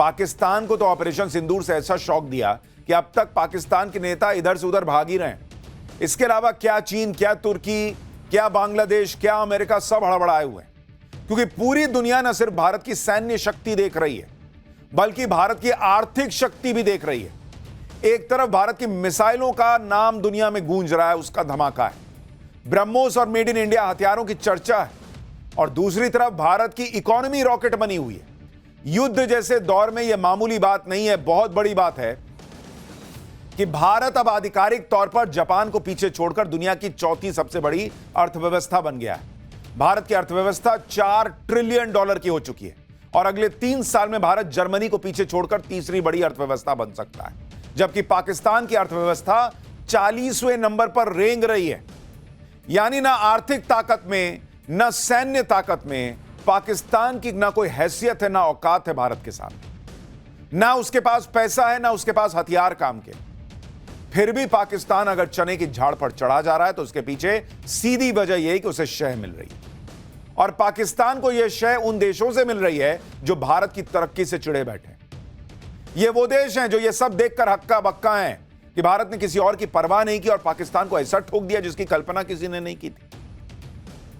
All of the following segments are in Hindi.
पाकिस्तान को तो ऑपरेशन सिंदूर से ऐसा शॉक दिया कि अब तक पाकिस्तान के नेता इधर से उधर भाग ही रहे हैं। इसके अलावा क्या चीन, क्या तुर्की, क्या बांग्लादेश, क्या अमेरिका, सब हड़बड़ाए हुए हैं, क्योंकि पूरी दुनिया न सिर्फ भारत की सैन्य शक्ति देख रही है बल्कि भारत की आर्थिक शक्ति भी देख रही है। एक तरफ भारत की मिसाइलों का नाम दुनिया में गूंज रहा है, उसका धमाका है, ब्रह्मोस और मेड इन इंडिया हथियारों की चर्चा है, और दूसरी तरफ भारत की इकोनॉमी रॉकेट बनी हुई है। युद्ध जैसे दौर में यह मामूली बात नहीं है, बहुत बड़ी बात है कि भारत अब आधिकारिक तौर पर जापान को पीछे छोड़कर दुनिया की चौथी सबसे बड़ी अर्थव्यवस्था बन गया है। भारत की अर्थव्यवस्था $4 ट्रिलियन की हो चुकी है और अगले 3 साल में भारत जर्मनी को पीछे छोड़कर तीसरी बड़ी अर्थव्यवस्था बन सकता है, जबकि पाकिस्तान की अर्थव्यवस्था 40वें नंबर पर रेंग रही है। यानी ना आर्थिक ताकत में, ना सैन्य ताकत में पाकिस्तान की ना कोई हैसियत है, ना औकात है भारत के सामने। ना उसके पास पैसा है, ना उसके पास हथियार काम के। फिर भी पाकिस्तान अगर चने की झाड़ पर चढ़ा जा रहा है तो उसके पीछे सीधी वजह यह है कि उसे शय मिल रही है, और पाकिस्तान को यह शय उन देशों से मिल रही है जो भारत की तरक्की से चिढ़े बैठे हैं। ये वो देश हैं जो ये सब देखकर हक्का बक्का हैं कि भारत ने किसी और की परवाह नहीं की और पाकिस्तान को ऐसा ठोक दिया जिसकी कल्पना किसी ने नहीं की थी।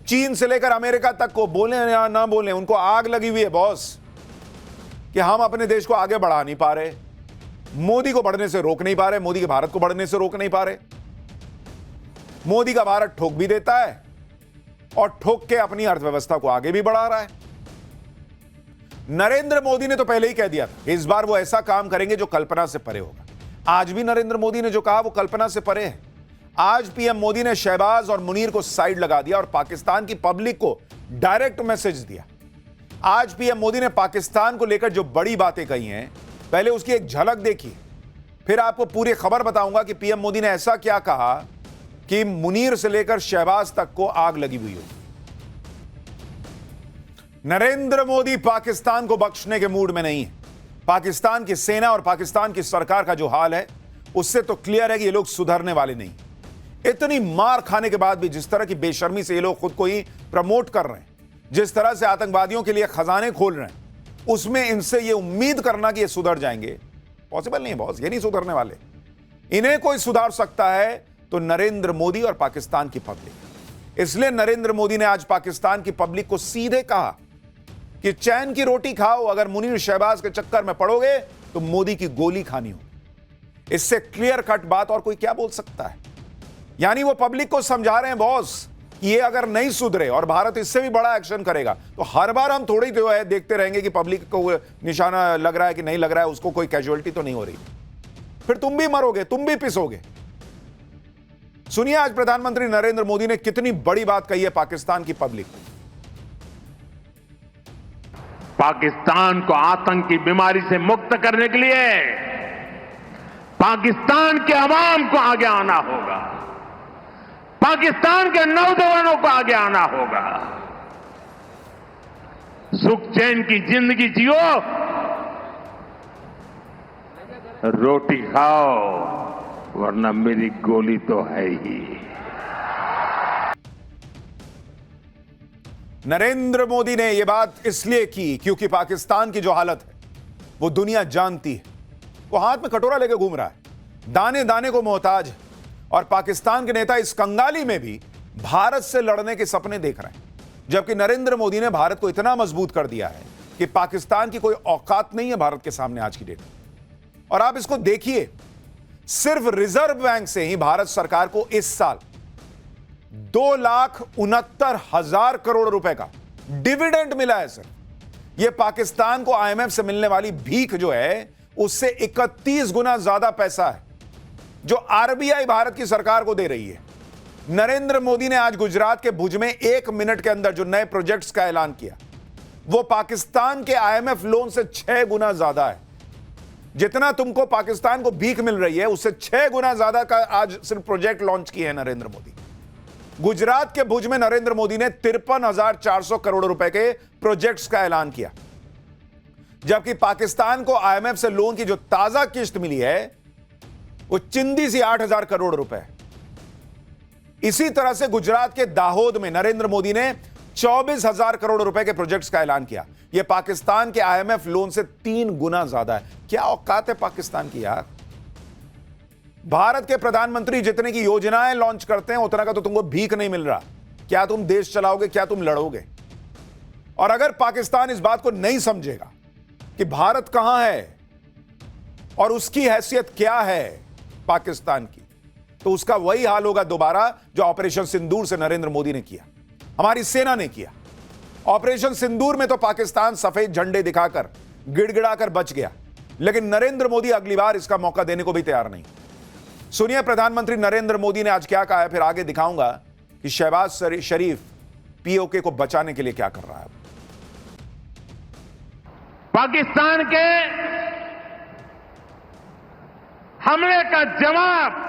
चीन से लेकर अमेरिका तक को, बोले या ना बोले, उनको आग लगी हुई है बॉस कि हम अपने देश को आगे बढ़ा नहीं पा रहे, मोदी को बढ़ने से रोक नहीं पा रहे, मोदी के भारत को बढ़ने से रोक नहीं पा रहे। मोदी का भारत ठोक भी देता है और ठोक के अपनी अर्थव्यवस्था को आगे भी बढ़ा रहा है। नरेंद्र मोदी ने तो पहले ही कह दिया था इस बार वो ऐसा काम करेंगे जो कल्पना से परे होगा। आज भी नरेंद्र मोदी ने जो कहा वो कल्पना से परे है। आज पीएम मोदी ने शहबाज और मुनीर को साइड लगा दिया और पाकिस्तान की पब्लिक को डायरेक्ट मैसेज दिया। आज पीएम मोदी ने पाकिस्तान को लेकर जो बड़ी बातें कही हैं, पहले उसकी एक झलक देखिए, फिर आपको पूरी खबर बताऊंगा कि पीएम मोदी ने ऐसा क्या कहा कि मुनीर से लेकर शहबाज तक को आग लगी हुई हो। नरेंद्र मोदी पाकिस्तान को बख्शने के मूड में नहीं है। पाकिस्तान की सेना और पाकिस्तान की सरकार का जो हाल है उससे तो क्लियर है कि ये लोग सुधरने वाले नहीं। इतनी मार खाने के बाद भी जिस तरह की बेशर्मी से ये लोग खुद को ही प्रमोट कर रहे हैं, जिस तरह से आतंकवादियों के लिए खजाने खोल रहे हैं, उसमें इनसे ये उम्मीद करना कि ये सुधर जाएंगे पॉसिबल नहीं है बॉस। ये नहीं सुधरने वाले। इन्हें कोई सुधार सकता है तो नरेंद्र मोदी और पाकिस्तान की पब्लिक। इसलिए नरेंद्र मोदी ने आज पाकिस्तान की पब्लिक को सीधे कहा कि चैन की रोटी खाओ, अगर मुनीर शहबाज के चक्कर में पड़ोगे तो मोदी की गोली खानी हो। इससे क्लियर कट बात और कोई क्या बोल सकता है। यानी वो पब्लिक को समझा रहे हैं बॉस, ये अगर नहीं सुधरे और भारत इससे भी बड़ा एक्शन करेगा तो हर बार हम थोड़ी जो है देखते रहेंगे कि पब्लिक को निशाना लग रहा है कि नहीं लग रहा है, उसको कोई कैजुअलिटी तो नहीं हो रही। फिर तुम भी मरोगे, तुम भी पिसोगे। सुनिए आज प्रधानमंत्री नरेंद्र मोदी ने कितनी बड़ी बात कही है पाकिस्तान की पब्लिक को। पाकिस्तान को आतंक की बीमारी से मुक्त करने के लिए पाकिस्तान के अवाम को आगे आना होगा, पाकिस्तान के नौजवानों को आगे आना होगा। सुख चैन की जिंदगी जियो, रोटी खाओ, वरना मेरी गोली तो है ही। नरेंद्र मोदी ने यह बात इसलिए की क्योंकि पाकिस्तान की जो हालत है वो दुनिया जानती है। वो हाथ में कटोरा लेकर घूम रहा है, दाने दाने को मोहताज है, और पाकिस्तान के नेता इस कंगाली में भी भारत से लड़ने के सपने देख रहे हैं। जबकि नरेंद्र मोदी ने भारत को इतना मजबूत कर दिया है कि पाकिस्तान की कोई औकात नहीं है भारत के सामने आज की डेट में। और आप इसको देखिए, सिर्फ रिजर्व बैंक से ही भारत सरकार को इस साल 2,69,000 करोड़ रुपए का डिविडेंड मिला है सर। यह पाकिस्तान को आईएमएफ से मिलने वाली भीख जो है उससे 31 गुना ज्यादा पैसा है जो आरबीआई भारत की सरकार को दे रही है। नरेंद्र मोदी ने आज गुजरात के भुज में 1 मिनट के अंदर जो नए प्रोजेक्ट्स का ऐलान किया वो पाकिस्तान के आईएमएफ लोन से 6 गुना ज्यादा है। जितना तुमको पाकिस्तान को भीख मिल रही है उससे 6 गुना ज्यादा का आज सिर्फ प्रोजेक्ट लॉन्च किए हैं नरेंद्र मोदी। गुजरात के भुज में नरेंद्र मोदी ने 53,400 करोड़ रुपए के प्रोजेक्ट्स का ऐलान किया, जबकि पाकिस्तान को आईएमएफ से लोन की जो ताजा किस्त मिली है वो चिंदी सी 8,000 करोड़ रुपए। इसी तरह से गुजरात के दाहोद में नरेंद्र मोदी ने 24,000 करोड़ रुपए के प्रोजेक्ट्स का ऐलान किया। यह पाकिस्तान के आईएमएफ लोन से 3 गुना ज्यादा है। क्या औकात है पाकिस्तान की यार। भारत के प्रधानमंत्री जितने की योजनाएं लॉन्च करते हैं उतना का तो तुमको भीख नहीं मिल रहा। क्या तुम देश चलाओगे, क्या तुम लड़ोगे। और अगर पाकिस्तान इस बात को नहीं समझेगा कि भारत कहां है और उसकी हैसियत क्या है पाकिस्तान की, तो उसका वही हाल होगा दोबारा जो ऑपरेशन सिंदूर से नरेंद्र मोदी ने किया, हमारी सेना ने किया। ऑपरेशन सिंदूर में तो पाकिस्तान सफेद झंडे दिखाकर गिड़गिड़ाकर बच गया, लेकिन नरेंद्र मोदी अगली बार इसका मौका देने को भी तैयार नहीं। सुनिए प्रधानमंत्री नरेंद्र मोदी ने आज क्या कहा है, फिर आगे दिखाऊंगा कि शहबाज शरीफ पीओके को बचाने के लिए क्या कर रहा है। पाकिस्तान के हमले का जवाब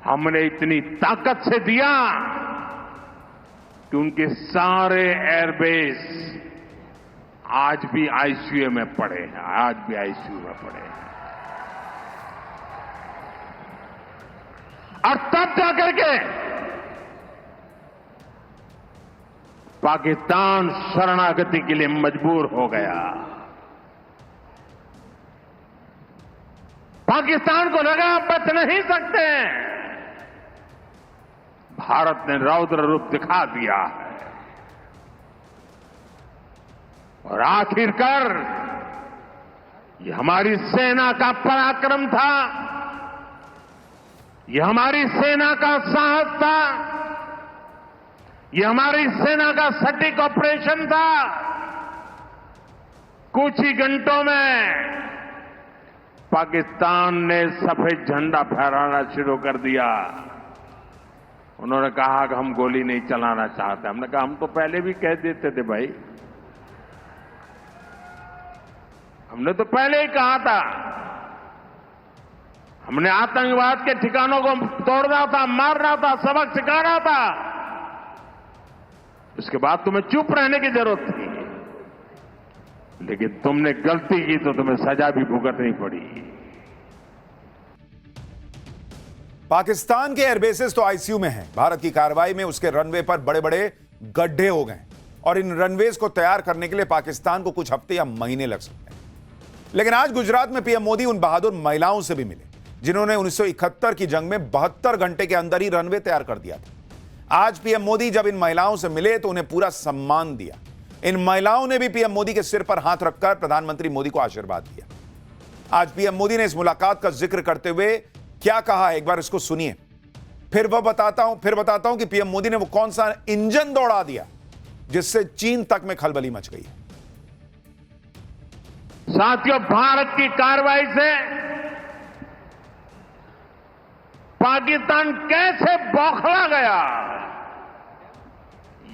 हमने इतनी ताकत से दिया कि उनके सारे एयरबेस आज भी आईसीयू में पड़े हैं, आज भी आईसीयू में पड़े हैं। और तब जाकर के पाकिस्तान शरणागति के लिए मजबूर हो गया। पाकिस्तान को लगा बच नहीं सकते। भारत ने रौद्र रूप दिखा दिया है और आखिरकार ये हमारी सेना का पराक्रम था, ये हमारी सेना का साहस था, ये हमारी सेना का सटीक ऑपरेशन था। कुछ ही घंटों में पाकिस्तान ने सफेद झंडा फहराना शुरू कर दिया। उन्होंने कहा कि हम गोली नहीं चलाना चाहते। हमने कहा हम तो पहले भी कह देते थे भाई, हमने तो पहले ही कहा था। हमने आतंकवाद के ठिकानों को तोड़ना था, मारना था, सबक सिखाना था। उसके बाद तुम्हें चुप रहने की जरूरत थी, लेकिन तुमने गलती की तो तुम्हें सजा भी भुगतनी पड़ी। पाकिस्तान के एयरबेसेस तो आईसीयू में हैं। भारत की कार्रवाई में उसके रनवे पर बड़े बड़े गड्ढे हो गए और इन रनवेज को तैयार करने के लिए पाकिस्तान को कुछ हफ्ते या महीने लग सकते हैं। लेकिन आज गुजरात में पीएम मोदी उन बहादुर महिलाओं से भी मिले जिन्होंने 1971 की जंग में 72 घंटे के अंदर ही रनवे तैयार कर दिया था। आज पीएम मोदी जब इन महिलाओं से मिले तो उन्हें पूरा सम्मान दिया। इन महिलाओं ने भी पीएम मोदी के सिर पर हाथ रखकर प्रधानमंत्री मोदी को आशीर्वाद दिया। आज पीएम मोदी ने इस मुलाकात का जिक्र करते हुए क्या कहा है, एक बार इसको सुनिए, फिर बताता हूं कि पीएम मोदी ने वो कौन सा इंजन दौड़ा दिया जिससे चीन तक में खलबली मच गई है। साथियों, भारत की कार्रवाई से पाकिस्तान कैसे बौखला गया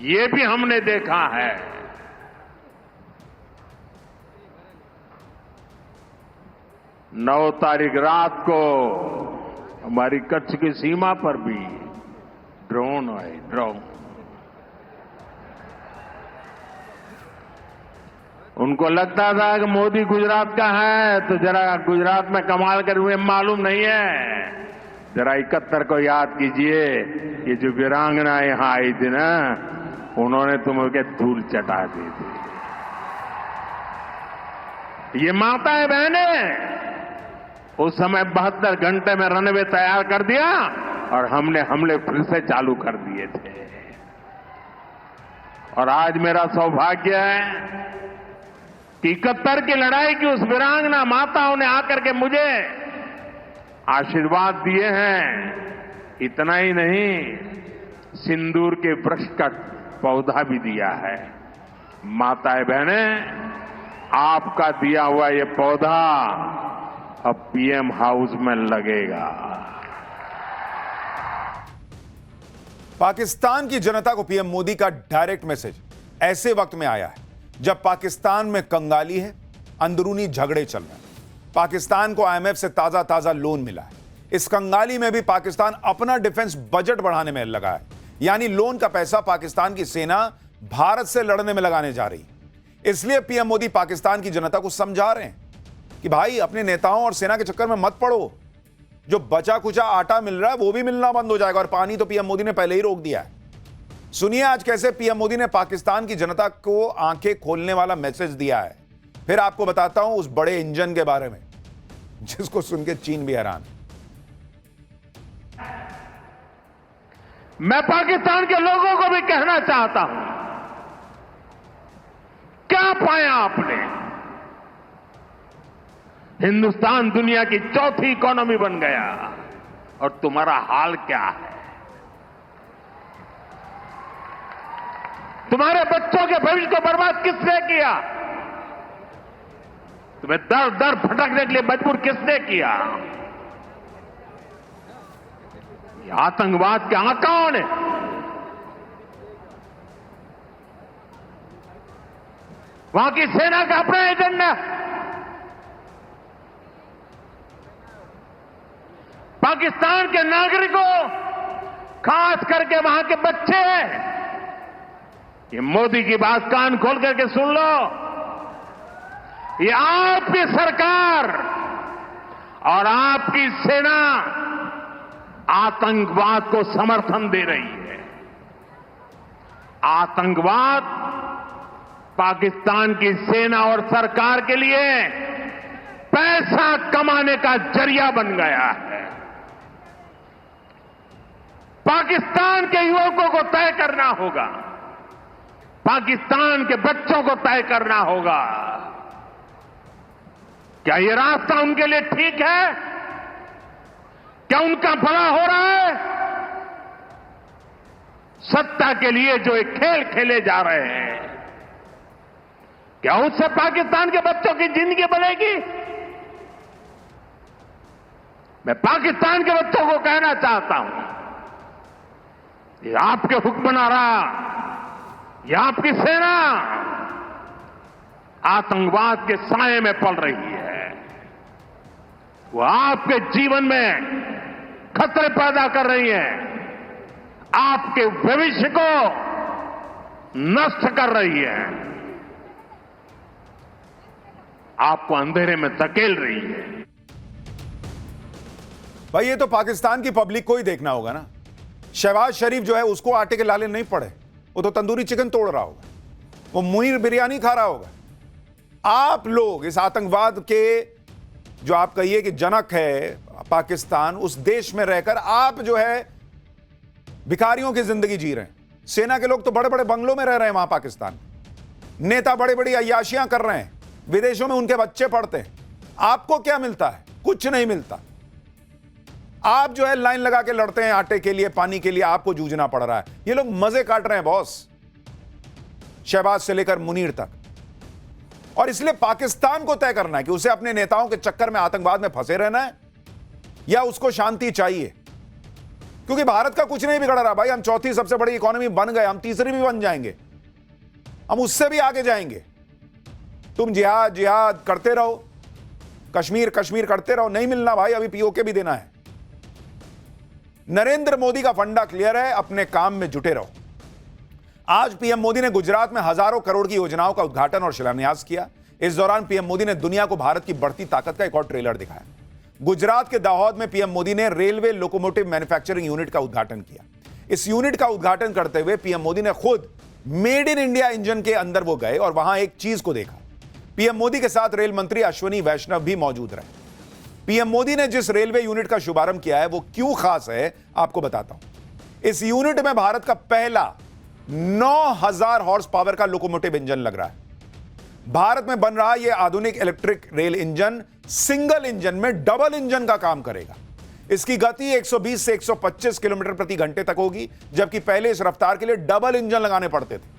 ये भी हमने देखा है। नौ तारीख रात को हमारी कच्छ की सीमा पर भी ड्रोन आए, ड्रोन। उनको लगता था कि मोदी गुजरात का है तो जरा गुजरात में कमाल कर हुए मालूम नहीं है। जरा 71 को याद कीजिए, ये जो वीरांगना यहां आई थी ना, उन्होंने तुम्हें धूल चटा दी थी। ये माताएं बहनें उस समय 72 घंटे में रनवे तैयार कर दिया और हमने हमले फिर से चालू कर दिए थे। और आज मेरा सौभाग्य है कि 71 की लड़ाई की उस वीरांगना माताओं ने आकर के मुझे आशीर्वाद दिए हैं। इतना ही नहीं, सिंदूर के वृक्ष का पौधा भी दिया है। माताएं बहनें, आपका दिया हुआ ये पौधा अब पीएम हाउस में लगेगा। पाकिस्तान की जनता को पीएम मोदी का डायरेक्ट मैसेज ऐसे वक्त में आया है जब पाकिस्तान में कंगाली है, अंदरूनी झगड़े चल रहे हैं। पाकिस्तान को आईएमएफ से ताजा लोन मिला है। इस कंगाली में भी पाकिस्तान अपना डिफेंस बजट बढ़ाने में लगा है, यानी लोन का पैसा पाकिस्तान की सेना भारत से लड़ने में लगाने जा रही है। इसलिए पीएम मोदी पाकिस्तान की जनता को समझा रहे हैं कि भाई अपने नेताओं और सेना के चक्कर में मत पड़ो। जो बचा कुचा आटा मिल रहा है वो भी मिलना बंद हो जाएगा, और पानी तो पीएम मोदी ने पहले ही रोक दिया है। सुनिए आज कैसे पीएम मोदी ने पाकिस्तान की जनता को आंखें खोलने वाला मैसेज दिया है। फिर आपको बताता हूं उस बड़े इंजन के बारे में जिसको सुन के चीन भी हैरान। मैं पाकिस्तान के लोगों को भी कहना चाहता हूं, क्या पाया आपने? हिंदुस्तान दुनिया की चौथी इकोनॉमी बन गया, और तुम्हारा हाल क्या है? तुम्हारे बच्चों के भविष्य को बर्बाद किसने किया? तुम्हें दर दर भटकने के लिए मजबूर किसने किया? ये आतंकवाद के आकाओं ने। वहां की सेना का अपना एजेंडा, पाकिस्तान के नागरिकों, खास करके वहां के बच्चे, ये मोदी की बात कान खोल करके सुन लो। ये आपकी सरकार और आपकी सेना आतंकवाद को समर्थन दे रही है। आतंकवाद पाकिस्तान की सेना और सरकार के लिए पैसा कमाने का जरिया बन गया है। पाकिस्तान के युवकों को तय करना होगा, पाकिस्तान के बच्चों को तय करना होगा, क्या ये रास्ता उनके लिए ठीक है? क्या उनका भला हो रहा है? सत्ता के लिए जो एक खेल खेले जा रहे हैं, क्या उससे पाकिस्तान के बच्चों की जिंदगी बनेगी? मैं पाकिस्तान के बच्चों को कहना चाहता हूं, ये आपके हुक्मनारा, ये आपकी सेना आतंकवाद के साए में पल रही है। वो आपके जीवन में खतरे पैदा कर रही है, आपके भविष्य को नष्ट कर रही है, आपको अंधेरे में धकेल रही है। भाई ये तो पाकिस्तान की पब्लिक को ही देखना होगा ना। शहबाज शरीफ जो है उसको आटे के लाले नहीं पड़े, वो तो तंदूरी चिकन तोड़ रहा होगा, वो मुनीर बिरयानी खा रहा होगा। आप लोग इस आतंकवाद के जो आप कहिए कि जनक है पाकिस्तान, उस देश में रहकर आप जो है भिखारियों की जिंदगी जी रहे हैं। सेना के लोग तो बड़े बड़े बंगलों में रह रहे हैं वहां पाकिस्तान, नेता बड़ी बड़ी अय्याशियां कर रहे हैं, विदेशों में उनके बच्चे पढ़ते हैं। आपको क्या मिलता है? कुछ नहीं मिलता। आप जो है लाइन लगा के लड़ते हैं आटे के लिए, पानी के लिए, आपको जूझना पड़ रहा है। ये लोग मजे काट रहे हैं बॉस, शहबाज से लेकर मुनीर तक। और इसलिए पाकिस्तान को तय करना है कि उसे अपने नेताओं के चक्कर में आतंकवाद में फंसे रहना है या उसको शांति चाहिए। क्योंकि भारत का कुछ नहीं बिगड़ रहा भाई, हम चौथी सबसे बड़ी इकोनॉमी बन गए, हम तीसरी भी बन जाएंगे, हम उससे भी आगे जाएंगे। तुम जिहाद जिहाद करते रहो, कश्मीर कश्मीर करते रहो, नहीं मिलना भाई, अभी पीओके भी देना है। नरेंद्र मोदी का फंडा क्लियर है, अपने काम में जुटे रहो। आज पीएम मोदी ने गुजरात में हजारों करोड़ की योजनाओं का उद्घाटन और शिलान्यास किया। इस दौरान पीएम मोदी ने दुनिया को भारत की बढ़ती ताकत का एक और ट्रेलर दिखाया। गुजरात के दाहोद में पीएम मोदी ने रेलवे लोकोमोटिव मैन्युफैक्चरिंग यूनिट का उद्घाटन किया। इस यूनिट का उद्घाटन करते हुए पीएम मोदी ने खुद मेड इन इंडिया इंजन के अंदर वो गए और वहां एक चीज को देखा। पीएम मोदी के साथ रेल मंत्री अश्विनी वैष्णव भी मौजूद रहे। पीएम मोदी ने जिस रेलवे यूनिट का शुभारंभ किया है वो क्यों खास है आपको बताता हूं। इस यूनिट में भारत का पहला 9000 हॉर्स पावर का लोकोमोटिव इंजन लग रहा है। भारत में बन रहा यह आधुनिक electric rail engine single engine में डबल इंजन का काम करेगा। इसकी गति 120 से 125 किलोमीटर प्रति घंटे तक होगी, जबकि पहले इस रफ्तार के लिए डबल इंजन लगाने पड़ते थे।